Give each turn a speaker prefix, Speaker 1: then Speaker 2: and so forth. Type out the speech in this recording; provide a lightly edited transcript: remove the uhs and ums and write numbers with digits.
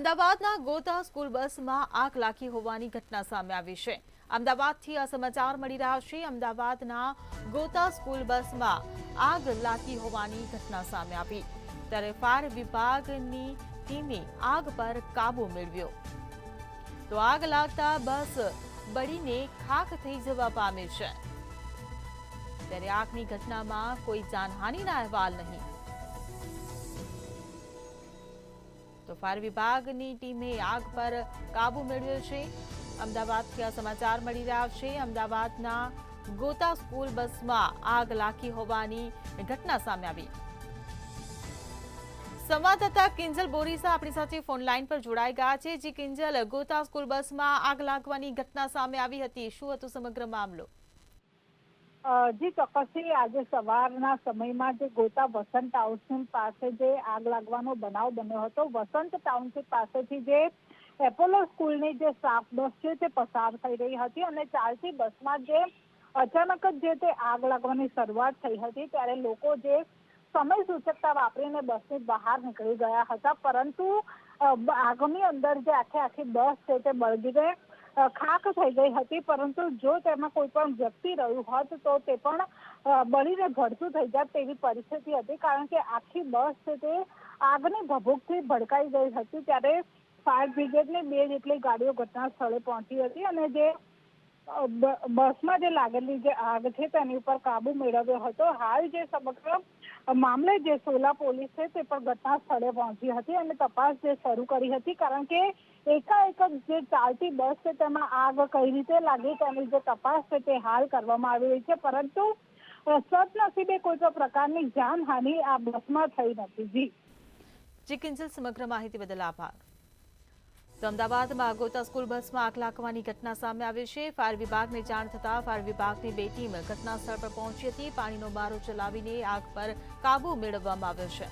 Speaker 1: અમદાવાદના ગોતા સ્કૂલ બસમાં આગ લાગી હોવાની ઘટના સામે આવી છે। અમદાવાદથી આ સમાચાર મળી રહ્યા છે। અમદાવાદના ગોતા સ્કૂલ બસમાં આગ લાગી હોવાની ઘટના સામે આવી ત્યારે ફાયર વિભાગની ટીમે આગ પર કાબુ મેળવ્યો તો આગ લાગતા બસ બળીને ખાખ થઈ જવા પામી છે ત્યારે આગની ઘટનામાં કોઈ જાનહાનિના અહેવાલ નહીં। तो फायर विभागनी टीमे आग पर काबू मेळव्यो छे। अमदावादथी आ समाचार मळी रह्या छे। अमदावादना गोता स्कूल बसमां आग लागी होवानी घटना सामे आवी। संवाददाता किंजल बोरीसा आपणी साथे फोन लाइन पर जोड़ाई गया छे। जी किंजल, गोता स्कूल बसमां आग लागवानी घटना सामे आवी हती, शुं हतो समग्र मामलो?
Speaker 2: जी ચોક્કસથી આજે સવારના સમયમાં જે ગોતા વસંત ટાઉનશીપ પાસે જે આગ લાગવાનો બનાવ બન્યો હતો, વસંત ટાઉનશીપ પાસેથી જે એપોલો સ્કૂલની જે સ્ટાફ બસ છે તે પસાર થઈ રહી હતી અને ચાલતી બસમાં જે અચાનક જ જે તે આગ લાગવાની શરૂઆત થઈ હતી ત્યારે લોકો જે સમય સૂચકતા વાપરીને બસની બહાર નીકળી ગયા હતા, પરંતુ આગની અંદર જે આખી બસ છે તે બળગી ગઈ ખાક થઈ ગઈ હતી। પરંતુ જો તેમાં કોઈ પણ વ્યક્તિ રહ્યું હોત તો તે પણ બળીને ભડતું થઈ જાત તેવી પરિસ્થિતિ હતી, કારણ કે આખી બસ છે તે આગની ભભૂકથી ભડકાઈ ગઈ હતી। ત્યારે ફાયર બ્રિગેડની 2 જેટલી ગાડીઓ ઘટના સ્થળે પહોંચી હતી અને જે બસમાં જે લાગેલી જે આગ છે તેની ઉપર કાબુ મેળવ્યો હતો। હાલ જે સમગ્ર મામલે જે સોલા પોલીસ છે તે પણ ઘટના સ્થળે પહોંચી હતી અને તપાસ જે શરૂ કરી હતી, કારણ કે એકાએક જે ચાલતી બસ છે તેમાં આગ કઈ રીતે લાગી તેની જે તપાસ છે તે હાલ કરવામાં આવી રહી છે, પરંતુ સદનસીબે કોઈ પણ પ્રકારની જાનહાનિ આ બસમાં થઈ નથી।
Speaker 1: જી કિંજલ, સમગ્ર માહિતી બદલ આભાર। તો અમદાવાદમાં ગોતા સ્કૂલ બસમાં આગ લાગવાની ઘટના સામે આવી છે। ફાયર વિભાગને જાણ થતાં ફાયર વિભાગની 2 ટીમ ઘટના સ્થળ પર પહોંચી હતી। પાણીનો બારો ચલાવીને આગ પર કાબુ મેળવવામાં આવ્યો છે।